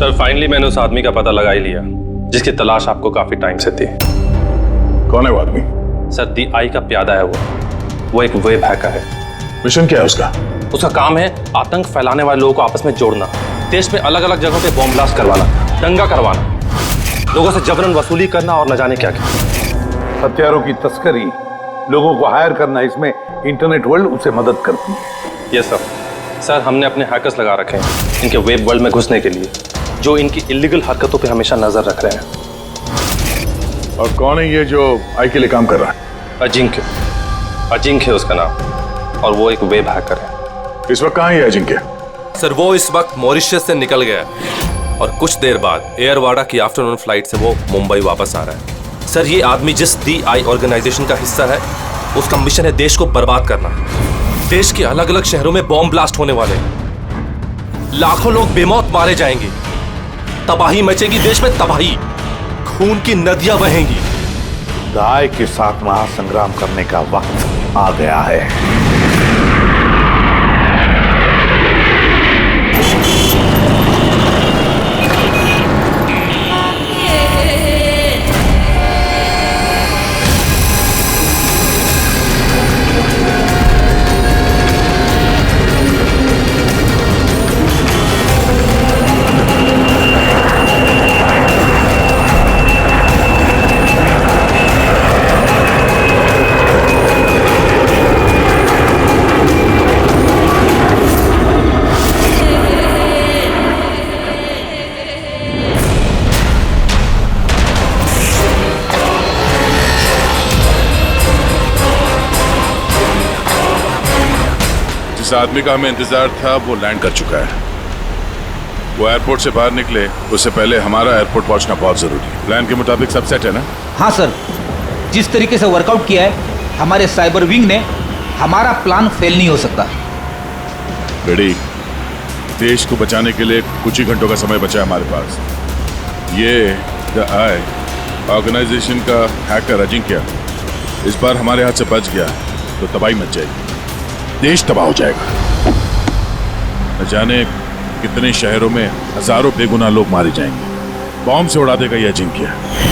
Sir finally मैंने उस आदमी का पता लगा ही लिया जिसकी तलाश आपको काफी टाइम से थी। कौन है वो आदमी? सर दी आई का प्यादा है वो एक वेब हैकर है। मिशन क्या है उसका? उसका काम है आतंक फैलाने वाले लोगों को आपस में जोड़ना, देश में अलग अलग जगहों पे बॉम्ब ब्लास्ट करवाना, दंगा करवाना, लोगों से जबरन वसूली करना और न जाने क्या क्या। हथियारों की तस्करी, लोगों को हायर करना, इसमें इंटरनेट वर्ल्ड उसे मदद करती है। यस सर हमने अपने हैकर्स लगा रखे हैं इनके वेब वर्ल्ड में घुसने के लिए, जो इनकी इलीगल हरकतों पे हमेशा नजर रख रहे हैं। और कौन है ये जो आई के लिए काम कर रहा है? अजिंक्य है उसका नाम, और वो एक वेब हैकर है। इस वक्त कहाँ है अजिंक्य? सर वो इस वक्त मॉरिशस से निकल गया है और कुछ देर बाद एयरवाडा की आफ्टरनून फ्लाइट से वो मुंबई वापस आ रहा है। सर ये आदमी जिस दी आई ऑर्गेनाइजेशन का हिस्सा है, उसका मिशन है देश को बर्बाद करना। देश के अलग अलग शहरों में बॉम्ब ब्लास्ट होने वाले, लाखों लोग बेमौत मारे जाएंगे, तबाही मचेगी, देश में तबाही, खून की नदियां बहेंगी। दाई के साथ महासंग्राम करने का वक्त आ गया है। जिस आदमी का हमें इंतजार था वो लैंड कर चुका है। वो एयरपोर्ट से बाहर निकले उससे पहले हमारा एयरपोर्ट पहुंचना बहुत जरूरी है। प्लान के मुताबिक सब सेट है ना? हाँ सर, जिस तरीके से वर्कआउट किया है हमारे साइबर विंग ने, हमारा प्लान फेल नहीं हो सकता। बेड़ी, देश को बचाने के लिए कुछ ही घंटों का समय बचा है हमारे पास। ये द आई ऑर्गेनाइजेशन का हैकर अजिंक्य इस बार हमारे हाथ से बच गया तो तबाही मच जाएगी, देश तबाह हो जाएगा। न जाने कितने शहरों में हजारों बेगुनाह लोग मारे जाएंगे। बॉम्ब से उड़ा देगा ये अजिंक्य।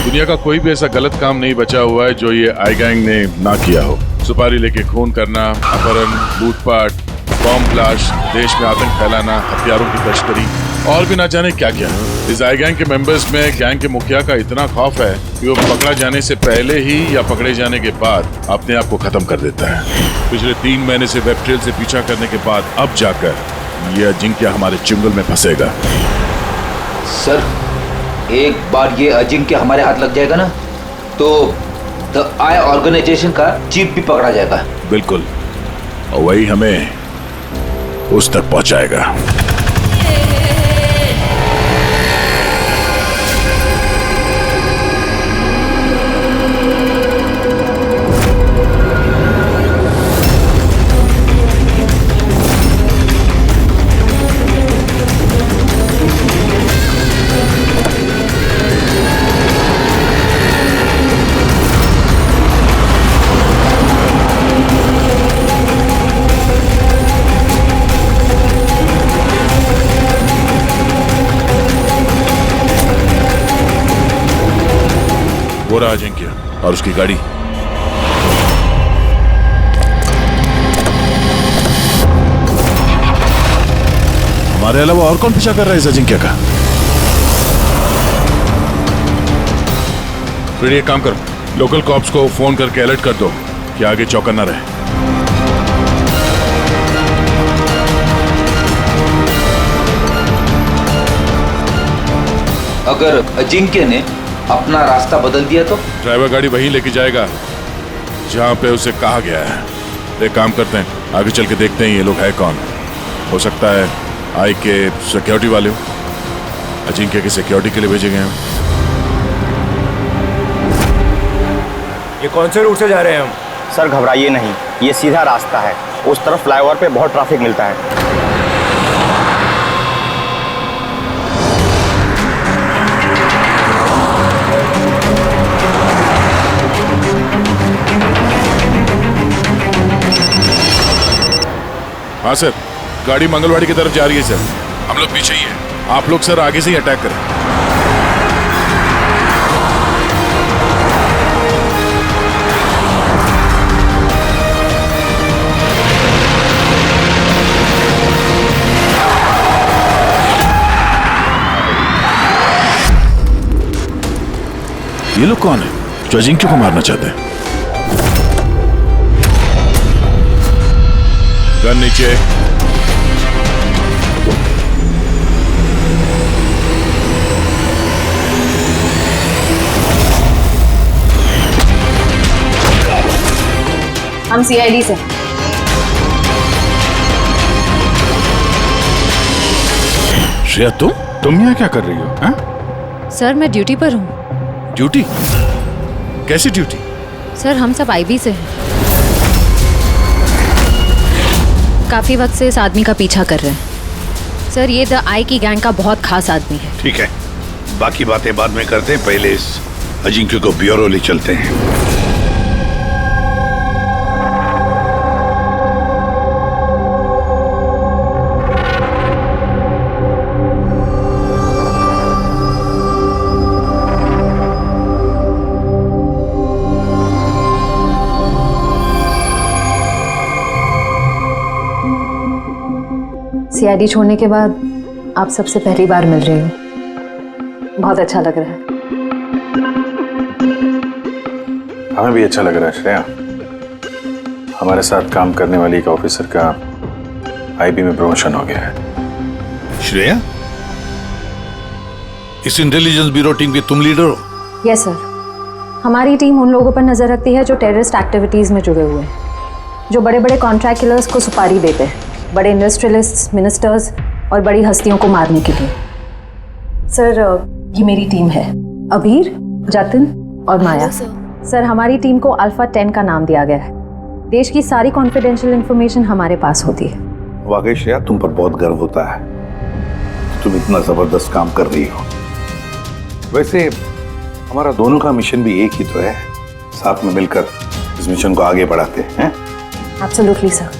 दुनिया का कोई भी ऐसा गलत काम नहीं बचा हुआ है जो ये आई गैंग ने ना किया हो। सुपारी लेके खून करना, अपहरण, लूटपाट, बॉम्ब ब्लास्ट, देश में आतंक फैलाना, हथियारों की तस्करी और भी ना जाने क्या क्या। इस आई गैंग के मेंबर्स में गैंग के मुखिया का इतना खौफ है कि वो पकड़ा जाने से पहले ही या पकड़े जाने के बाद अपने आप को खत्म कर देता है। पिछले 3 महीने से वेब ट्रेल से पीछा करने के बाद अब जाकर ये अजिंक्य हमारे चुंगल में फंसेगा। सर एक बार ये अजिंक्य हमारे हाथ लग जाएगा ना, तो द आई ऑर्गेनाइजेशन का चीफ भी पकड़ा जाएगा। बिल्कुल, और वही हमें उस तक पहुंचाएगा। वो रहा अजिंक्य और उसकी गाड़ी। हमारे अलावा और कौन पीछा कर रहा है इस अजिंक्य का? फिर एक काम करो, लोकल कॉप्स को फोन करके अलर्ट कर दो कि आगे चौकन्ना रहे। अगर अजिंक्य ने अपना रास्ता बदल दिया तो? ड्राइवर गाड़ी वहीं लेके जाएगा जहां पे उसे कहा गया है। एक काम करते हैं, आगे चल के देखते हैं ये लोग है कौन। हो सकता है आई के सिक्योरिटी वाले हो, अजिंक्य की सिक्योरिटी के लिए भेजे गए हैं। ये कौन से रूट से जा रहे हैं हम? सर घबराइए नहीं, ये सीधा रास्ता है। उस तरफ फ्लाईओवर पे बहुत ट्रैफिक मिलता है। हाँ सर, गाड़ी मंगलवाड़ी की तरफ जा रही है सर। हम लोग पीछे ही हैं। आप लोग सर आगे से ही अटैक करें। ये लोग कौन है जो अजिंक्य को मारना चाहते हैं? गन नीचे। हम सीआईडी से। श्रेया तुम यहाँ क्या कर रही हो? हाँ? सर मैं ड्यूटी पर हूँ। ड्यूटी? कैसी ड्यूटी? सर हम सब आईबी से हैं। काफी वक्त से इस आदमी का पीछा कर रहे हैं। सर ये द आई की गैंग का बहुत खास आदमी है। ठीक है, बाकी बातें बाद में करते हैं, पहले इस अजिंक्य को ब्यूरो ले चलते हैं। सीआईडी छोड़ने के बाद आप सबसे पहली बार मिल रही हो, बहुत अच्छा लग रहा है। हमें भी अच्छा लग रहा है श्रेया। हमारे साथ काम करने वाली एक ऑफिसर का आईबी में प्रमोशन हो गया है। श्रेया, इस इंटेलिजेंस ब्यूरो टीम की तुम लीडर हो? यस सर, हमारी टीम उन लोगों पर नजर रखती है जो टेररिस्ट एक्टिविटीज में जुड़े हुए हैं, जो बड़े बड़े कॉन्ट्रैक्ट किलर्स को सुपारी देते हैं, बड़े इंडस्ट्रियलिस्ट्स, मिनिस्टर्स और बड़ी हस्तियों को मारने के लिए। सर ये मेरी टीम है, अबीर, जतिन और माया। सर हमारी टीम को अल्फा 10 का नाम दिया गया है। देश की सारी कॉन्फिडेंशियल इंफॉर्मेशन हमारे पास होती है। वाकई श्रेया, तुम पर बहुत गर्व होता है, तुम इतना जबरदस्त काम कर रही हो। वैसे हमारा दोनों का मिशन भी एक ही तो है, साथ में मिलकर इस मिशन को आगे बढ़ाते हैं। एब्सोल्युटली सर,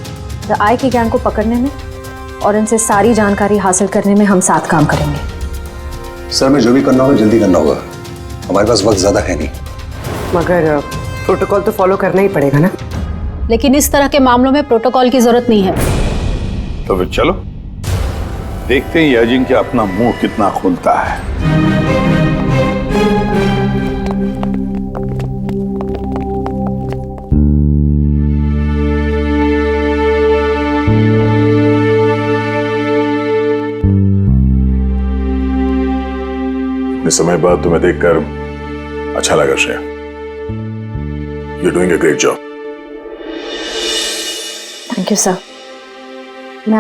द आई की गैंग को पकड़ने में और इनसे सारी जानकारी हासिल करने में हम साथ काम करेंगे। सर में जो भी करना होगा जल्दी करना होगा, हमारे पास वक्त ज्यादा है नहीं। मगर प्रोटोकॉल तो फॉलो करना ही पड़ेगा ना। लेकिन इस तरह के मामलों में प्रोटोकॉल की जरूरत नहीं है। तो फिर चलो देखते हैं ये अजिंक्य अपना मुंह कितना खोलता है। इतने समय बाद तुम्हें देखकर अच्छा लगा Shreya. You're doing a great job. Thank you sir. मैं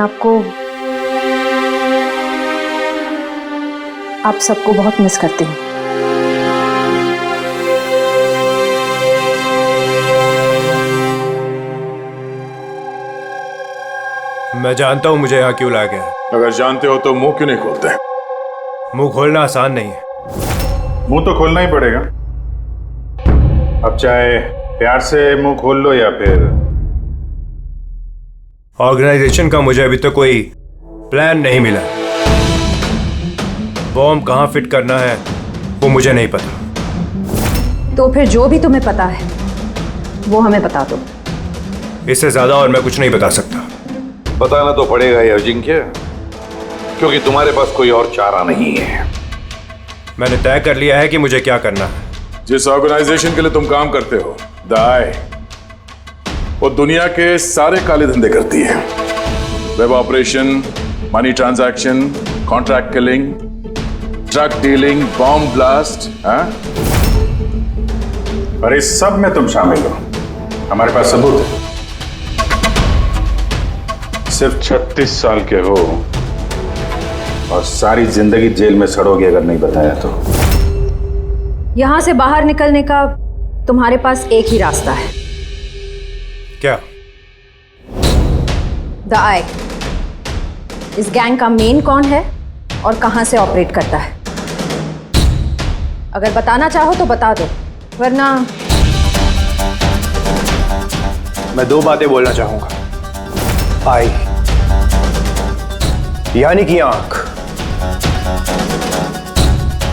आप सबको बहुत मिस करती हूँ। मैं जानता हूँ मुझे यहाँ क्यों लाया गया है। अगर जानते हो तो मुंह क्यों नहीं खोलते? मुंह खोलना आसान नहीं है। मुंह तो खोलना ही पड़ेगा। अब चाहे प्यार से मुंह खोल लो या फिर ऑर्गेनाइजेशन का मुझे अभी तक कोई प्लान नहीं मिला। बॉम्ब कहाँ फिट करना है वो मुझे नहीं पता। तो फिर जो भी तुम्हें पता है वो हमें बता दो। इससे ज्यादा और मैं कुछ नहीं बता सकता। बताना तो पड़ेगा ये अजिंक्य, क्योंकि तुम्हारे पास कोई और चारा नहीं है। मैंने तय कर लिया है कि मुझे क्या करना है। जिस ऑर्गेनाइजेशन के लिए तुम काम करते हो, द आई, वो दुनिया के सारे काले धंधे करती है। Web operation, money transaction, contract killing, drug dealing, bomb blast. और इस सब में तुम शामिल हो। हमारे पास सबूत है। सिर्फ 36 साल के हो और सारी जिंदगी जेल में सड़ोगे अगर नहीं बताया तो। यहां से बाहर निकलने का तुम्हारे पास एक ही रास्ता है। क्या? द आई। इस गैंग का मेन कौन है और कहां से ऑपरेट करता है? अगर बताना चाहो तो बता दो, वरना मैं दो बातें बोलना चाहूंगा। आई यानी कि आंख,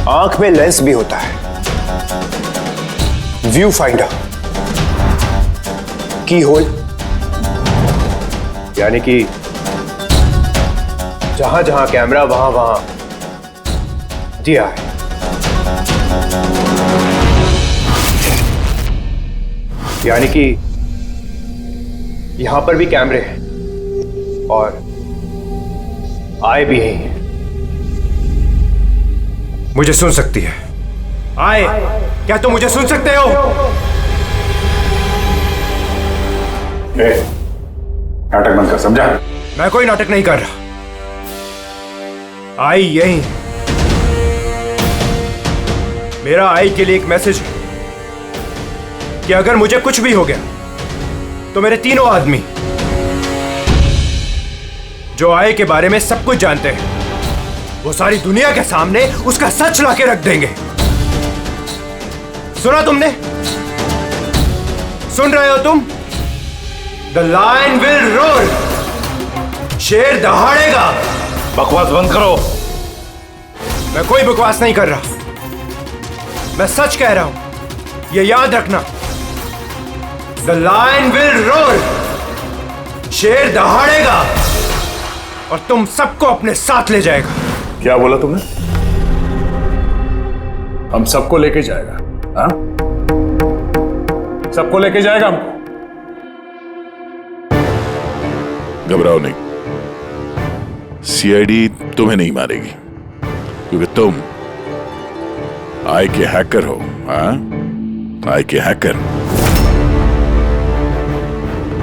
आंख में लेंस भी होता है, व्यू फाइंडर, की होल, यानी कि जहां जहां कैमरा वहां वहां दिया है। यानी कि यहां पर भी कैमरे हैं और आए भी हैं। मुझे सुन सकती है? आए, क्या तुम मुझे सुन सकते हो? नाटक बंद कर, समझा? मैं कोई नाटक नहीं कर रहा। आई यही, मेरा आई के लिए एक मैसेज है कि अगर मुझे कुछ भी हो गया तो मेरे तीनों आदमी जो आई के बारे में सब कुछ जानते हैं, वो सारी दुनिया के सामने उसका सच लाके रख देंगे। सुना तुमने? सुन रहे हो तुम? द लायन विल रोर, शेर दहाड़ेगा। बकवास बंद करो। मैं कोई बकवास नहीं कर रहा, मैं सच कह रहा हूं, ये याद रखना। द लायन विल रोर, शेर दहाड़ेगा और तुम सबको अपने साथ ले जाएगा। क्या बोला तुमने? हम सबको लेके जाएगा? हाँ, सबको लेके जाएगा हमको? घबराओ नहीं, सीआईडी तुम्हें नहीं मारेगी क्योंकि तुम आई के हैकर हो। हाँ, आई के हैकर।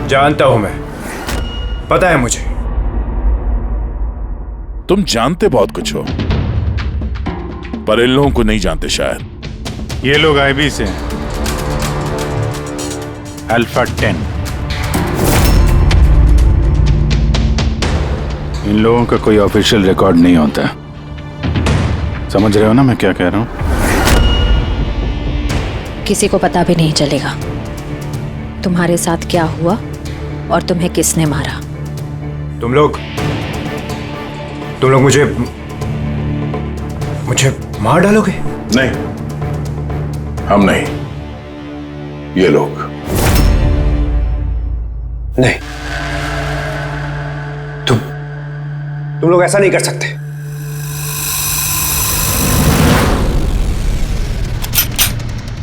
जानता हूं मैं, पता है मुझे। तुम जानते बहुत कुछ हो, पर इन लोगों को नहीं जानते शायद। ये लोग आईबी से हैं, अल्फा 10। इन लोगों का कोई ऑफिशियल रिकॉर्ड नहीं होता। समझ रहे हो ना मैं क्या कह रहा हूं? किसी को पता भी नहीं चलेगा तुम्हारे साथ क्या हुआ और तुम्हें किसने मारा। तुम लोग मुझे मार डालोगे? नहीं, हम नहीं, ये लोग। नहीं, तुम लोग ऐसा नहीं कर सकते।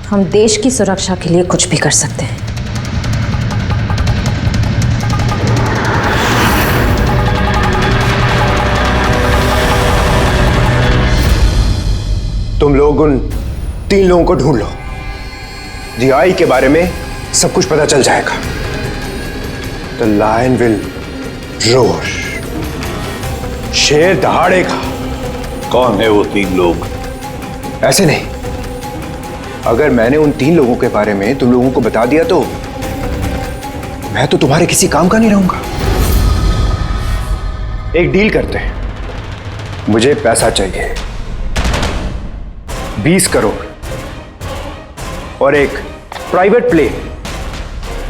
हम देश की सुरक्षा के लिए कुछ भी कर सकते हैं। तुम लोग उन 3 लोगों को ढूंढ लो। जीआई के बारे में सब कुछ पता चल जाएगा। द लायन विल रोर, शेर दहाड़ेगा। कौन है वो 3 लोग? ऐसे नहीं, अगर मैंने उन 3 लोगों के बारे में तुम लोगों को बता दिया तो मैं तो तुम्हारे किसी काम का नहीं रहूंगा। एक डील करते हैं। मुझे पैसा चाहिए 20 करोड़ और एक प्राइवेट प्लेन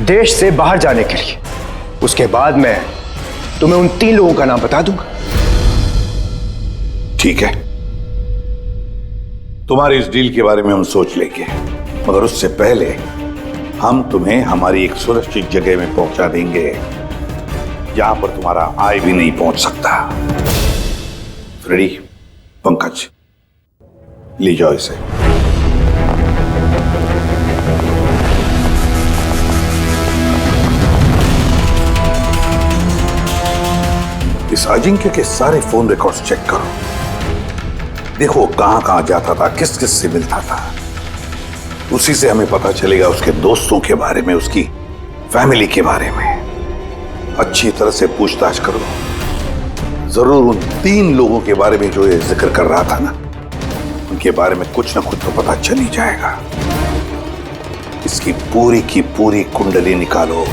देश से बाहर जाने के लिए। उसके बाद मैं तुम्हें उन 3 लोगों का नाम बता दूंगा। ठीक है, तुम्हारी इस डील के बारे में हम सोच लेंगे, मगर उससे पहले हम तुम्हें हमारी एक सुरक्षित जगह में पहुंचा देंगे जहां पर तुम्हारा आई भी नहीं पहुंच सकता। फ्रेडी, पंकज, ले जाओ इसे। इस अजिंक्य के सारे फोन रिकॉर्ड्स चेक करो, देखो कहां कहां जाता था, किस किस से मिलता था। उसी से हमें पता चलेगा उसके दोस्तों के बारे में, उसकी फैमिली के बारे में। अच्छी तरह से पूछताछ करो, जरूर उन 3 लोगों के बारे में जो ये जिक्र कर रहा था ना, उनके बारे में कुछ ना कुछ तो पता चल ही जाएगा। इसकी पूरी की पूरी कुंडली निकालो।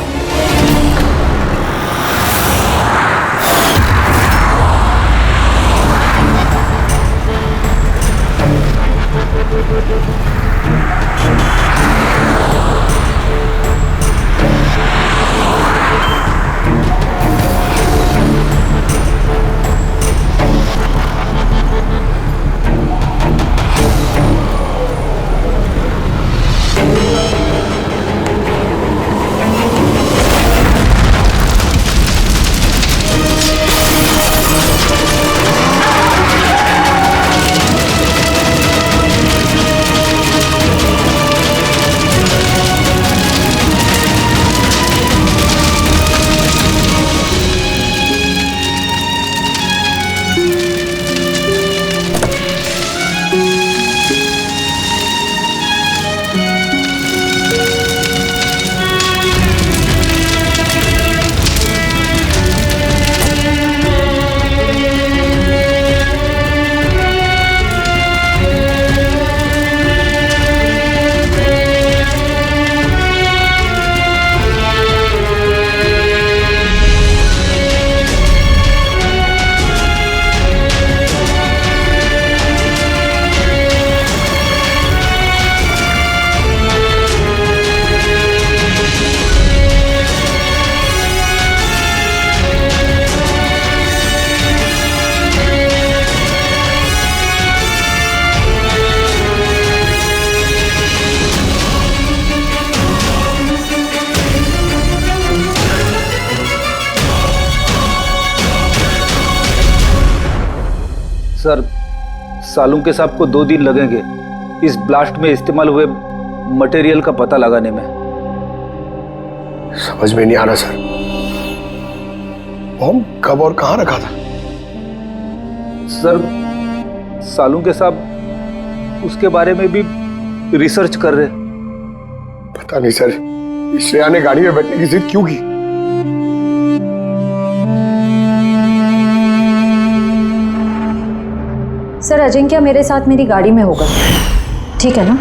सर, सालुंके साहब को 2 दिन लगेंगे इस ब्लास्ट में इस्तेमाल हुए मटेरियल का पता लगाने में। समझ में नहीं आ रहा सर, बॉम्ब कब और कहां रखा था? सर, सालुंके साहब उसके बारे में भी रिसर्च कर रहे। पता नहीं सर, श्रेया ने गाड़ी में बैठने की जिद क्यों की? सर, अजिंक्य मेरे साथ मेरी गाड़ी में होगा, ठीक है ना?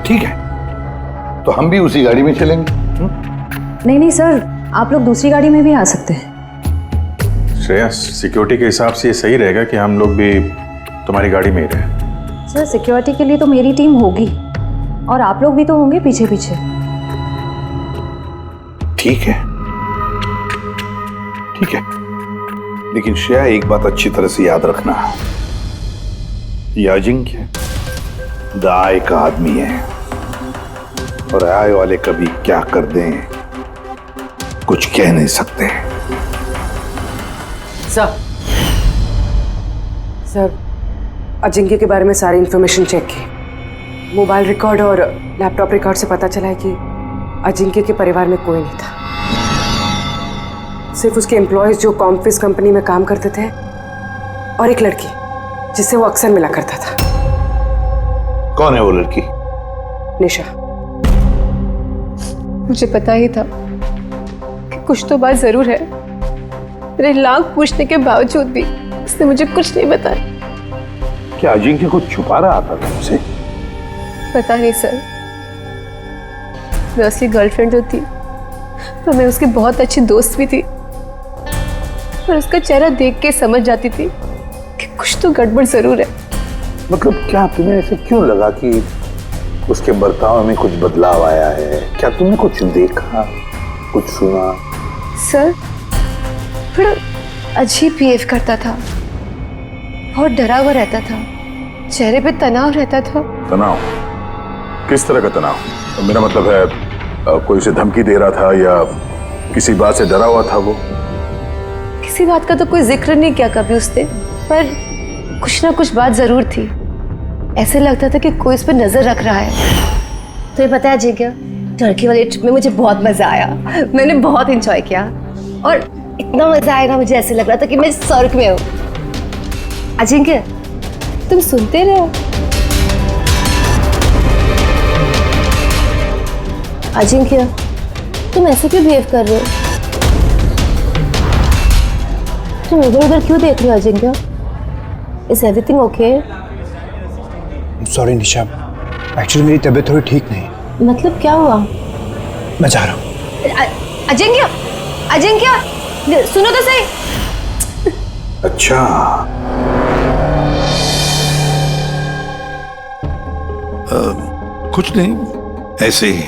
ठीक है, तो हम भी उसी गाड़ी में चलेंगे। नहीं नहीं सर, आप लोग दूसरी गाड़ी में भी आ सकते हैं। श्रेया, सिक्योरिटी के हिसाब से ये सही रहेगा कि हम लोग भी तुम्हारी गाड़ी में ही रहें। सर, सिक्योरिटी के लिए तो मेरी टीम होगी और आप लोग भी तो होंगे पीछे पीछे। ठीक है, ठीक है, लेकिन श्रेया एक बात अच्छी तरह से याद रखना, ये अजिंक्य द आई का आदमी है और आई वाले कभी क्या कर दें कुछ कह नहीं सकते। सर, अजिंक्य के बारे में सारी इंफॉर्मेशन चेक की। मोबाइल रिकॉर्ड और लैपटॉप रिकॉर्ड से पता चला है कि अजिंक्य के परिवार में कोई नहीं था। सिर्फ उसके एम्प्लॉयज जो कॉम्फिस कंपनी में काम करते थे और एक लड़की जिससे वो अक्सर मिला करता था। कौन है वो लड़की? निशा। मुझे पता ही था कि कुछ तो बात जरूर है। मेरे लाख पूछने के बावजूद भी उसने मुझे कुछ नहीं बताया। क्या अजिंक्य कुछ छुपा रहा था तुमसे? पता नहीं सर, मैं उसकी गर्लफ्रेंड तो थी, पर मैं उसकी बहुत अच्छी दोस्त भी थी और उसका चेहरा देख के समझ जाती थी कि कुछ तो गड़बड़ जरूर है। मतलब क्या तुम्हें ऐसे क्यों लगा कि उसके बर्ताव में कुछ बदलाव आया है? क्या तुमने कुछ देखा, कुछ सुना? सर, थोड़ा अजीब बिहेव करता था, बहुत डरा हुआ रहता था, चेहरे पे तनाव रहता था। तनाव? किस तरह का तनाव? मेरा मतलब है कोई उसे धमकी दे रहा था या किसी बात से डरा हुआ था वो? किसी बात का तो कोई जिक्र नहीं किया कभी उसने, पर कुछ ना कुछ बात जरूर थी। ऐसे लगता था कि कोई उस पर नजर रख रहा है। तो ये पता है जी क्या, टर्की वाले ट्रिप में मुझे बहुत मजा आया। मैंने बहुत एंजॉय किया और इतना मजा आया ना, मुझे ऐसे लग रहा था कि मैं स्वर्ग में हूँ। अजिंक्य, तुम सुनते रहो। अजिंक्य, तुम ऐसे क्यों बिहेव कर रहे हो? तुम इधर उधर क्यों देख रहे हो Ajinkya? Is everything okay? Sorry Nisha, actually मेरी तबीयत थोड़ी ठीक नहीं। मतलब क्या हुआ? मैं जा रहा हूँ। अजिंक्य, अजिंक्य, सुनो तो सही। अच्छा, कुछ नहीं, ऐसे ही।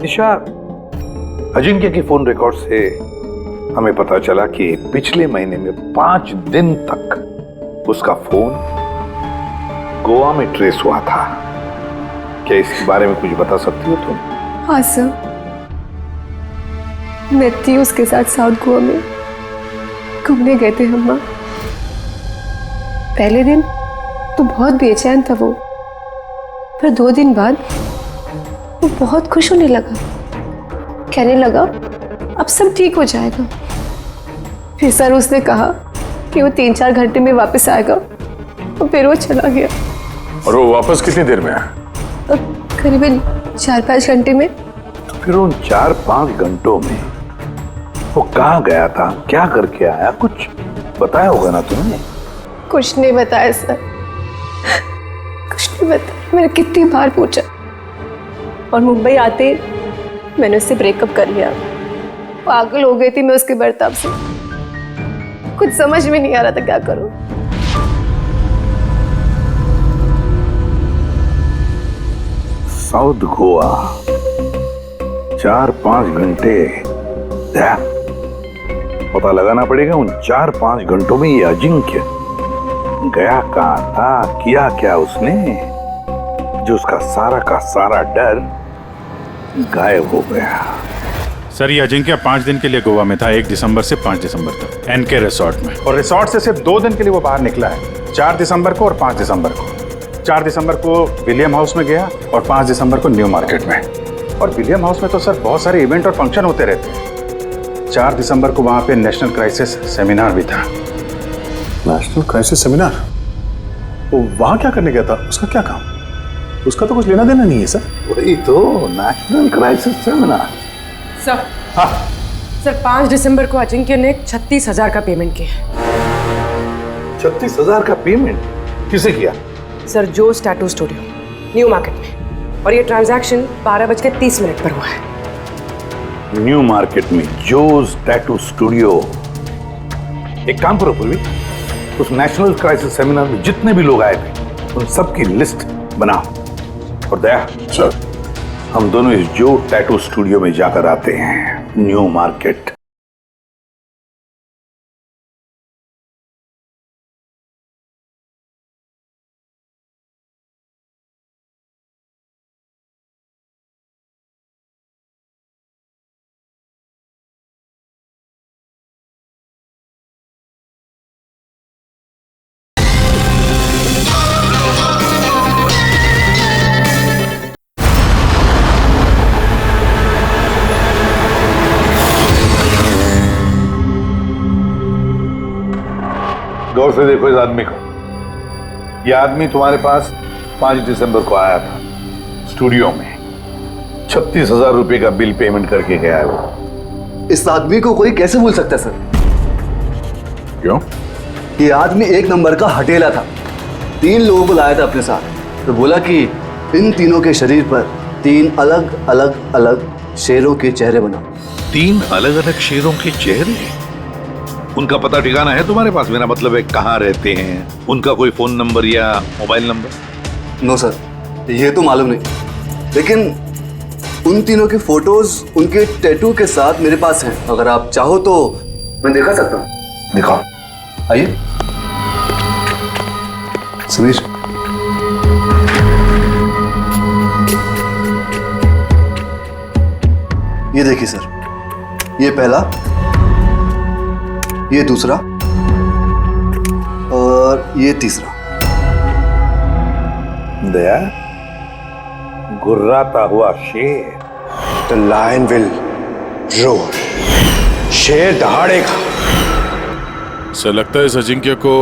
निशा, अजिंक्य की फोन रिकॉर्ड से हमें पता चला कि पिछले महीने में 5 दिन तक उसका फोन गोवा में ट्रेस हुआ था। क्या इसके बारे में कुछ बता सकती हो तुम? हाँ सर, मैं थी उसके साथ साउथ गोवा में, घूमने गए थे हम। पहले दिन तो बहुत बेचैन था वो, पर 2 दिन बाद वो बहुत खुश होने लगा, कहने लगा अब सब ठीक हो जाएगा। फिर सर उसने कहा कि वो 3-4 घंटे में वापस आएगा और फिर वो चला गया। और वो वापस कितनी देर में आया? करीबन 4-5 घंटे में। तो फिर उन 4-5 घंटों में वो कहाँ गया था, क्या करके आया, कुछ बताया होगा ना तुमने? कुछ नहीं बताया सर, कुछ नहीं बताया। मैंने कितनी बार पूछा और मुंबई आते मैंने उससे ब्रेकअप कर लिया। पागल हो गई थी मैं उसके बर्ताव से, कुछ समझ में नहीं आ रहा था क्या करूं। साउथ गोवा 4-5 घंटे, पता लगाना पड़ेगा उन 4-5 घंटों में ये अजिंक्य गया कहाँ था, किया क्या उसने, जो उसका सारा का सारा डर गायब हो गया। सर ये अजिंक्य 5 दिन के लिए गोवा में था, 1 दिसंबर से 5 दिसंबर तक एनके रिसोर्ट में। और रिसोर्ट से सिर्फ 2 दिन के लिए वो बाहर निकला है, 4 दिसंबर को और 5 दिसंबर को। 4 दिसंबर को विलियम हाउस में गया और 5 दिसंबर को न्यू मार्केट में। और विलियम हाउस में तो सर बहुत सारे इवेंट और फंक्शन होते रहते हैं। 4 दिसंबर को वहाँ पे नेशनल क्राइसिस सेमिनार भी था। National crisis seminar? वो वहाँ क्या करने गया था? उसका क्या काम? उसका तो कुछ लेना देना नहीं है सर। वही तो नेशनल क्राइसिस सेमिनार। सर हाँ सर 5 दिसंबर को अजिंक्य ने 36,000 का पेमेंट किया। 36,000 का पेमेंट किसे किया? सर जोस टैटू स्टूडियो न्यू मार्केट में। और ये ट्रांजैक्शन 12:30 पर हुआ है। न्यू मार्केट में जोस टैटू स्टूडियो। एक काम करो पूर्वी, उस नेशनल क्राइसिस सेमिनार में जितने भी लोग आए थे उन सबकी लिस्ट बनाओ। और दया सर, हम दोनों इस जो टैटू स्टूडियो में जाकर आते हैं, न्यू मार्केट। गौर से देखो इस आदमी को। यह आदमी तुम्हारे पास 5 दिसंबर को आया था स्टूडियो में। 36,000 रुपए का बिल पेमेंट करके गया है वो। इस आदमी को कोई कैसे भूल सकता है सर? क्यों? ये आदमी 1 नंबर का हटेला था। 3 लोगों को लाया था अपने साथ, तो बोला कि इन तीनों के शरीर पर 3 अलग अलग अलग शेरों के चेहरे बनाओ। 3 अलग अलग शेरों के चेहरे? उनका पता ठिकाना है तुम्हारे पास? मेरा मतलब है कहाँ रहते हैं, उनका कोई फोन नंबर या मोबाइल नंबर? नो सर, ये तो मालूम नहीं, लेकिन उन तीनों की फोटोज उनके टैटू के साथ मेरे पास हैं। अगर आप चाहो तो मैं दिखा सकता हूँ। दिखाओ। आइए समीर। ये देखिए सर, ये पहला, ये दूसरा और ये तीसरा। दया, गुर्राता हुआ शेर। The lion will roar. शेर दहाड़ेगा। सर लगता है इस अजिंक्य को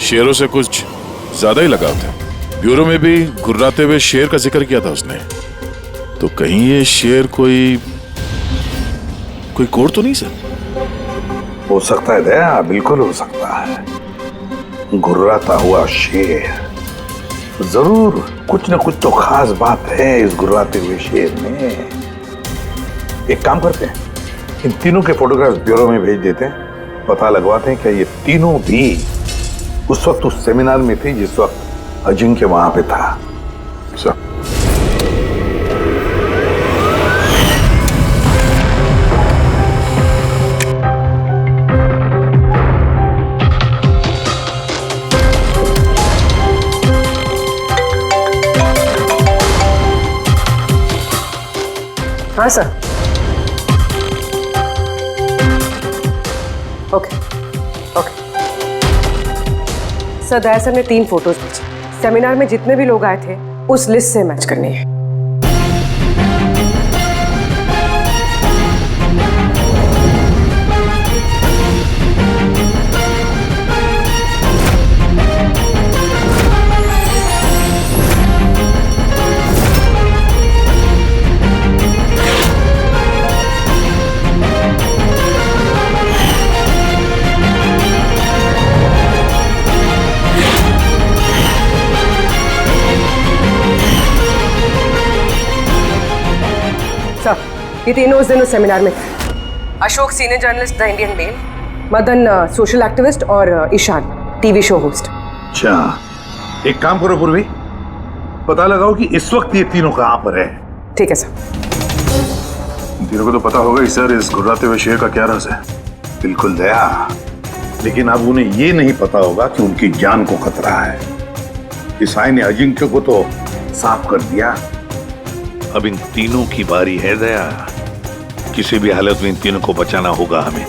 शेरों से कुछ ज्यादा ही लगाव था। ब्यूरो में भी गुर्राते हुए शेर का जिक्र किया था उसने। तो कहीं ये शेर कोई कोड तो नहीं सर? हो सकता है दया, बिल्कुल हो सकता है। गुर्राता हुआ शेर, जरूर कुछ न कुछ तो खास बात है इस गुर्राते हुए शेर में। एक काम करते हैं, इन तीनों के फोटोग्राफ्स ब्यूरो में भेज देते हैं, पता लगवाते हैं क्या ये तीनों भी उस वक्त उस सेमिनार में थे जिस वक्त अजिंक्य वहां पे था। सर हाँ सर। ओके ओके सर, दया सर ने 3 फोटोज भेजी। सेमिनार में जितने भी लोग आए थे उस लिस्ट से मैच करनी है। ये तीनों उस दिन उस सेमिनार में थे। Ashok senior journalist the Indian Mail, Madan social activist और ईशान टीवी शो होस्ट। अच्छा, एक काम करो पूर्वी, पता लगाओ कि इस वक्त ये तीनों कहां पर है। ठीक है सर। तीनों को तो पता होगा ही सर इस गुर्राते हुए शेर का क्या राज है। बिल्कुल दया, लेकिन अब उन्हें ये नहीं पता होगा कि उनकी जान को खतरा है। ईसाई ने अजिंक्य को तो साफ कर दिया, अब इन तीनों की बारी है दया। किसी भी हालत में इन तीनों को बचाना होगा हमें।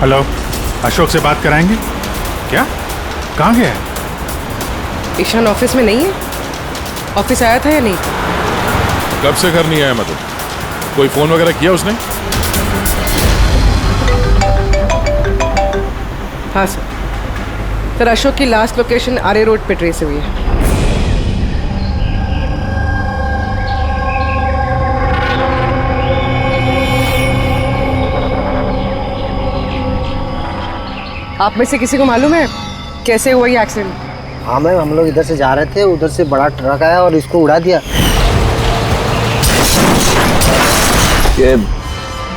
हेलो, अशोक से बात कराएंगे क्या? कहाँ गया है? ईशान ऑफिस में नहीं है? ऑफिस आया था या नहीं? कब से घर नहीं आया मतलब? कोई फोन वगैरह किया उसने? हाँ सर। सर अशोक की लास्ट लोकेशन आरे रोड पे ट्रेस हुई है। आप में से किसी को मालूम है कैसे हुआ ये एक्सीडेंट? हाँ मैम, हम लोग इधर से जा रहे थे, उधर से बड़ा ट्रक आया और इसको उड़ा दिया। ये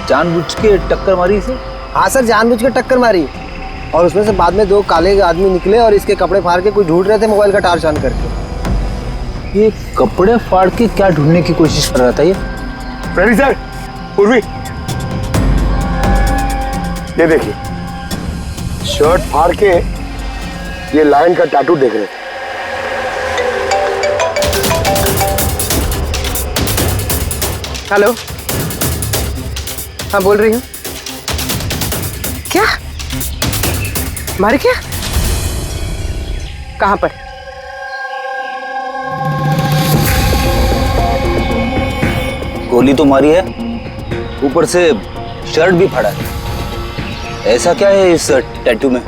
जानबूझ के टक्कर मारी इसे? हाँ सर, जानबूझ के टक्कर मारी और उसमें से बाद में दो काले आदमी निकले और इसके कपड़े फाड़ के कुछ ढूंढ रहे थे मोबाइल का टार्च ऑन करके। ये कपड़े फाड़ के क्या ढूंढने की कोशिश कर रहा था ये? प्रवीण सर, उर्वी, ये देखिए, शर्ट फाड़ के ये लायन का टैटू देख रहे थे। हेलो, हाँ बोल रही हूँ। क्या मारे? क्या? कहाँ पर? गोली तो मारी है, ऊपर से शर्ट भी फाड़ा है। ऐसा क्या है इस टैटू में?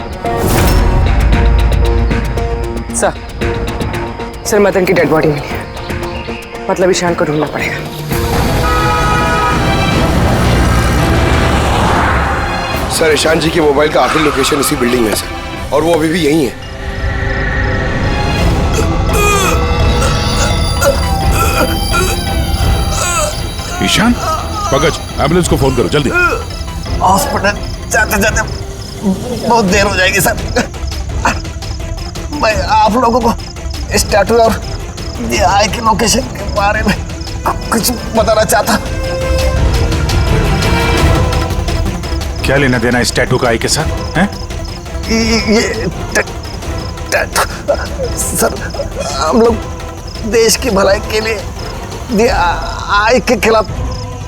सर मदन की डेड बॉडी मिली है, मतलब ईशान को ढूंढना पड़ेगा। सर ईशान जी की मोबाइल का आखिरी लोकेशन इसी बिल्डिंग में है सर, और वो अभी भी यहीं है। ईशान, पंकज, एम्बुलेंस को फोन करो जल्दी। हॉस्पिटल जाते जाते बहुत देर हो जाएगी सर। मैं आप लोगों को इस टैटू और आई की लोकेशन के बारे में कुछ बताना चाहता। क्या लेना देना इस टैटू का आई के साथ हैं? ये टैटू सर, हम लोग देश की भलाई के लिए आई के खिलाफ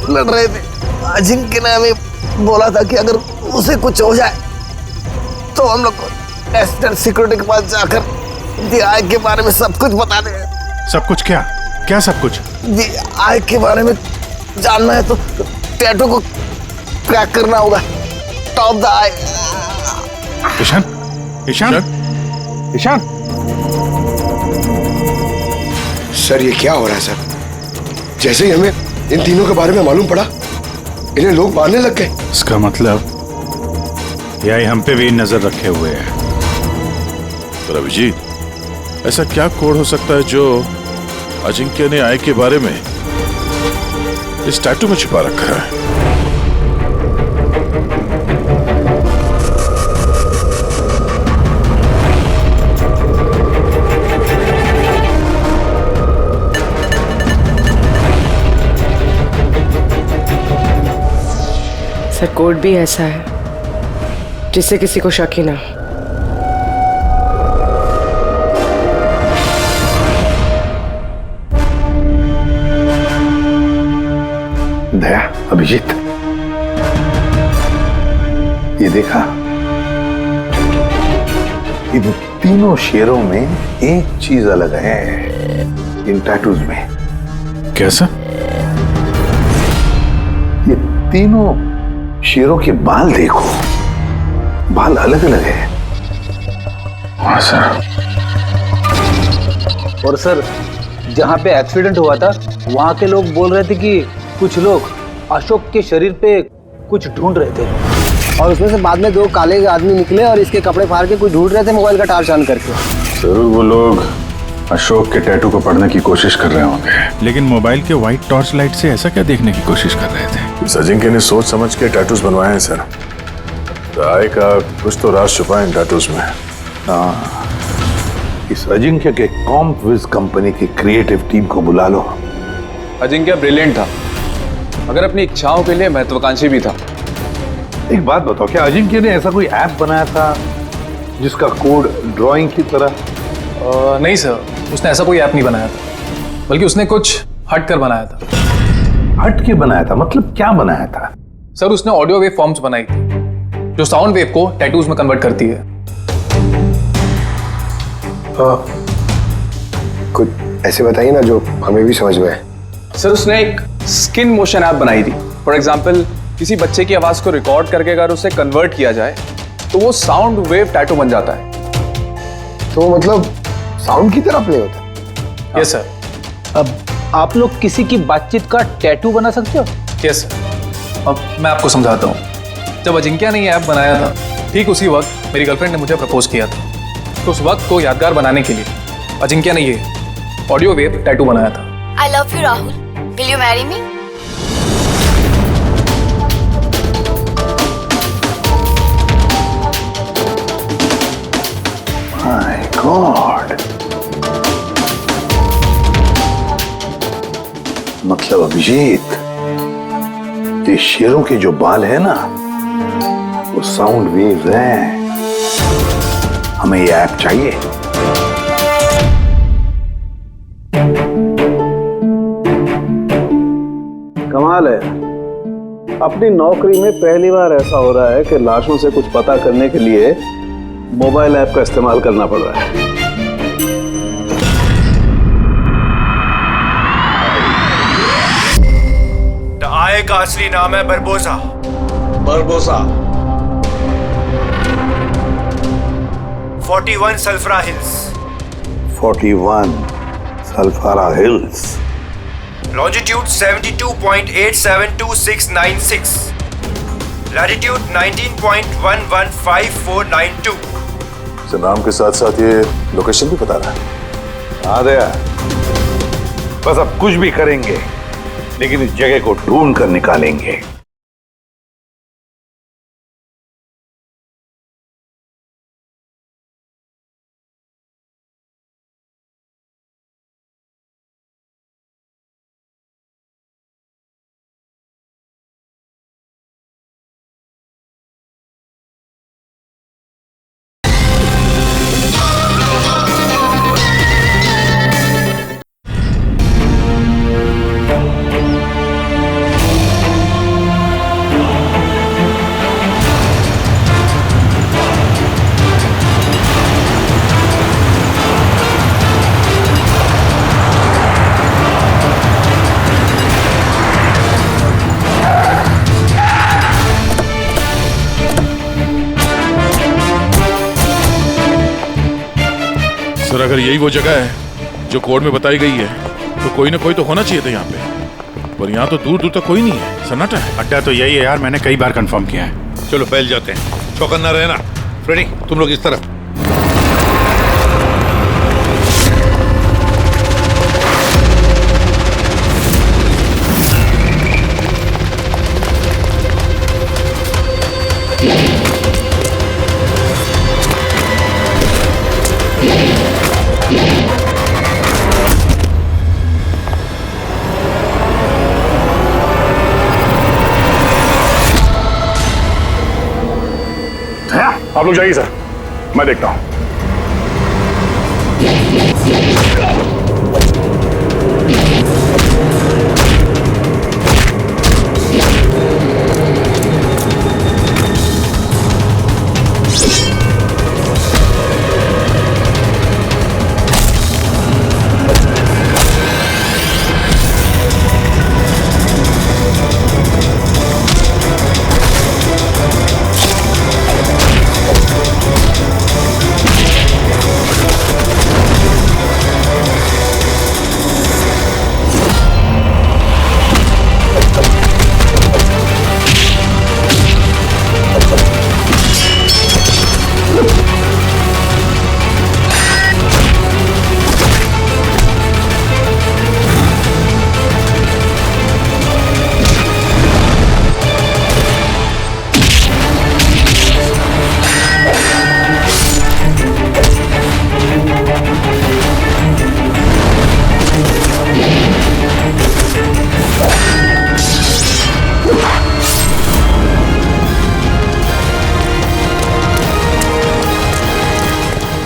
लड़ रहे थे। अजिंक्य ने हमें बोला था कि अगर उसे कुछ हो जाए तो हम लोग नेशनल सिक्योरिटी के पास जाकर आई के बारे में सब कुछ बता दें। सब कुछ क्या? क्या सब कुछ? आई के बारे में जानना है तो टैटू को क्रैक करना होगा। Top the I. Ishaan, Ishaan, Ishaan. Sir ये क्या हो रहा है सर? जैसे ही हमें इन तीनों के बारे में मालूम पड़ा, इन्हें लोग मारने लग गए। इसका मतलब यही हम पे भी नजर रखे हुए है। पर अभिजीत, ऐसा क्या कोड हो सकता है जो अजिंक्य ने आई के बारे में इस टैटू में छिपा रखा है? सर कोड भी ऐसा है जिससे किसी को शक ही ना हो। दया, अभिजीत, ये देखा, इन तीनों शेरों में एक चीज अलग है इन टैटूज में। कैसा? ये तीनों शेरों के बाल देखो, बाल अलग अलग है। हाँ सर। और सर, जहाँ पे एक्सीडेंट हुआ था वहाँ के लोग बोल रहे थे कि कुछ लोग अशोक के शरीर पे कुछ ढूंढ रहे थे और उसमें से बाद में दो काले आदमी निकले और इसके कपड़े फाड़ के कुछ ढूंढ रहे थे मोबाइल का टार्च ऑन करके। जरूर वो लोग अशोक के टैटू को पढ़ने की कोशिश कर रहे होंगे, लेकिन मोबाइल के व्हाइट टॉर्च लाइट से ऐसा क्या देखने की कोशिश कर रहे थे? इस अजिंक्य ने सोच समझ के टैटूज बनवाए हैं सर। राय का कुछ तो राज छुपा है इन टैटूज में। हाँ, इस अजिंक्य के कॉम्पविज कंपनी की क्रिएटिव टीम को बुला लो। अजिंक्य ब्रिलियंट था, मगर अपनी इच्छाओं के लिए महत्वाकांक्षी भी था। एक बात बताओ, क्या अजिंक्य ने ऐसा कोई ऐप बनाया था जिसका कोड ड्राइंग की तरह? नहीं सर, उसने ऐसा कोई ऐप नहीं बनाया था, बल्कि उसने कुछ हट कर बनाया था। हट के बनाया था मतलब क्या बनाया था? सर उसने ऑडियो वेव फॉर्म्स बनाई थी जो साउंड वेव को टैटूज में कन्वर्ट करती है। कुछ ऐसे बताइए ना जो हमें भी समझ में आए। सर उसने एक स्किन मोशन ऐप बनाई थी। फॉर एग्जाम्पल किसी बच्चे की आवाज को रिकॉर्ड करके अगर उसे कन्वर्ट किया जाए तो वो साउंड वेव टैटू बन जाता है। तो मतलब साउंड की तरह प्ले होता है? Yes sir. अब आप लोग किसी की बातचीत का टैटू बना सकते हो? Yes sir. अब मैं आपको समझाता हूँ। जब अजिंक्य ने ये ऐप बनाया था ठीक उसी वक्त मेरी गर्लफ्रेंड ने मुझे प्रपोज किया था। तो उस वक्त को यादगार बनाने के लिए अजिंक्य ने ये ऑडियो वेव टैटू बनाया था। I love you, Rahul. Will you marry me? My God. मतलब अभिजीत, ये शेरों के जो बाल है ना, वो साउंड वेव्स हैं। हमें ये ऐप चाहिए। कमाल है, अपनी नौकरी में पहली बार ऐसा हो रहा है कि लाशों से कुछ पता करने के लिए मोबाइल ऐप का इस्तेमाल करना पड़ रहा है। आय का असली नाम है बरबोसा। बरबोसा 41 सल्फरा हिल्स। 41 सल्फारा हिल्स। लॉन्जिट्यूड 72.872696। लैटिट्यूड 19.115492। इस नाम के साथ साथ ये लोकेशन भी बता रहा है। हाँ दया, बस अब कुछ भी करेंगे लेकिन इस जगह को ढूंढ कर निकालेंगे। सर अगर यही वो जगह है जो कोड में बताई गई है तो कोई ना कोई तो होना चाहिए था यहाँ पे, पर यहाँ तो दूर दूर तक कोई नहीं है। सन्नाटा है। अड्डा तो यही है यार, मैंने कई बार कंफर्म किया है। चलो फैल जाते हैं, चौकन्ना रहना। फ्रेडी तुम लोग इस तरफ। आप लोग जाइए सर, मैं देखता हूं।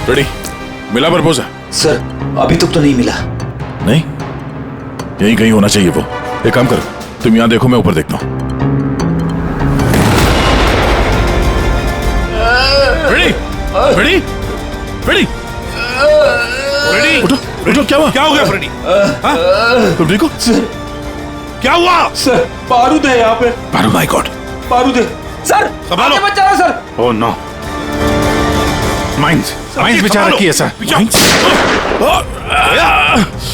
रेडी? मिला प्रपोजल? सर अभी तक तो नहीं मिला। नहीं, यही कहीं होना चाहिए वो। एक काम करो, तुम यहां देखो, मैं ऊपर देखता हूं। फ्रेडी, फ्रेडी, फ्रेडी, उठो, उठो, क्या हुआ? क्या हो गया फ्रेडी? तुम ठीक हो? क्या हुआ? सर बारूद है यहाँ पे। बारूद, माय गॉड, बारूद है सर। संभालो, आगे मत जाना सर। ओह नो, माइंस बिचारा रखी है सर।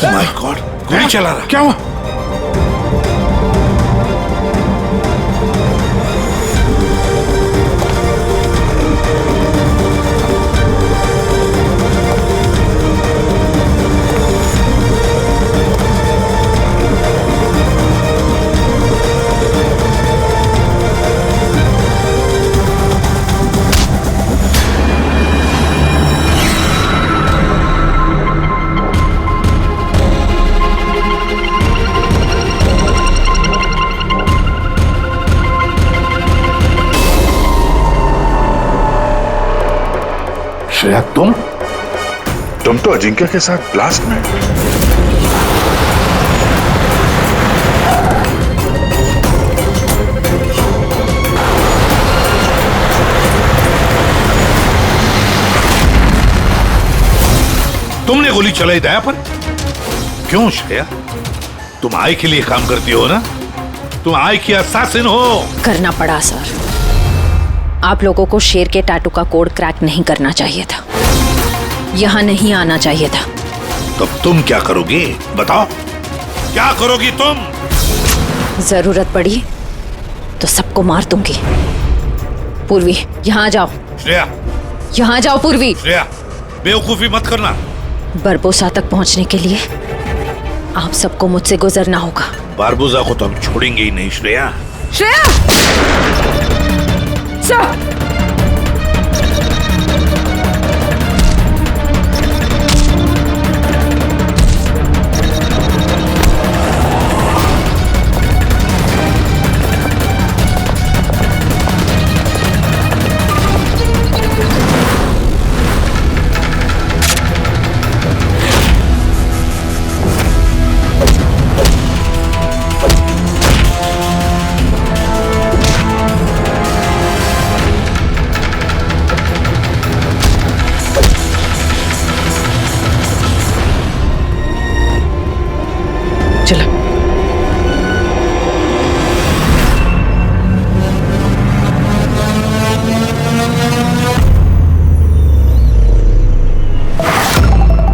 माय गॉड, गोली चला रहा। क्या हुआ? श्रेया, तुम तो अजिंक्य के साथ ब्लास्ट में। तुमने गोली चलाई दया पर? क्यों श्रेया? तुम आई के लिए काम करती हो ना? तुम आई की असैसिन हो। करना पड़ा सर। आप लोगों को शेर के टैटू का कोड क्रैक नहीं करना चाहिए था, यहाँ नहीं आना चाहिए था। तब तुम क्या करोगी? बताओ, क्या करोगी तुम? जरूरत पड़ी तो सबको मार दूंगी। पूर्वी, यहाँ आ जाओ। श्रेया, यहाँ आ जाओ पूर्वी। श्रेया, बेवकूफी मत करना। बरबोसा तक पहुंचने के लिए आप सबको मुझसे गुजरना होगा। बारबोसा को तो हम छोड़ेंगे ही नहीं श्रेया। श्रेया! सर!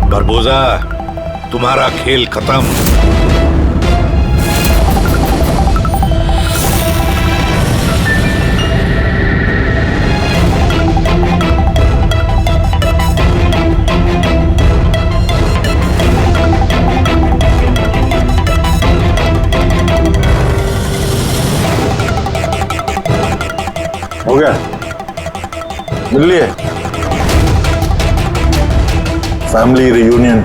बरबोसा, तुम्हारा खेल खत्म। हो गया, मिल लिए फैमिली रियूनियन।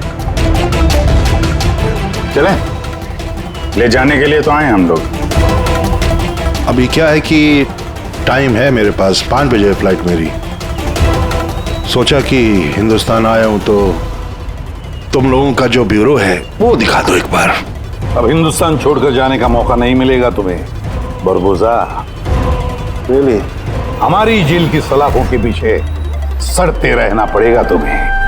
चलें, ले जाने के लिए तो आए हम लोग। अभी क्या है कि टाइम है मेरे पास, 5 बजे फ्लाइट मेरी। सोचा कि हिंदुस्तान आया हूं तो तुम लोगों का जो ब्यूरो है वो दिखा दो एक बार। अब हिंदुस्तान छोड़कर जाने का मौका नहीं मिलेगा तुम्हें बरबोसा। हमारी जेल की सलाखों के पीछे सड़ते रहना पड़ेगा तुम्हें।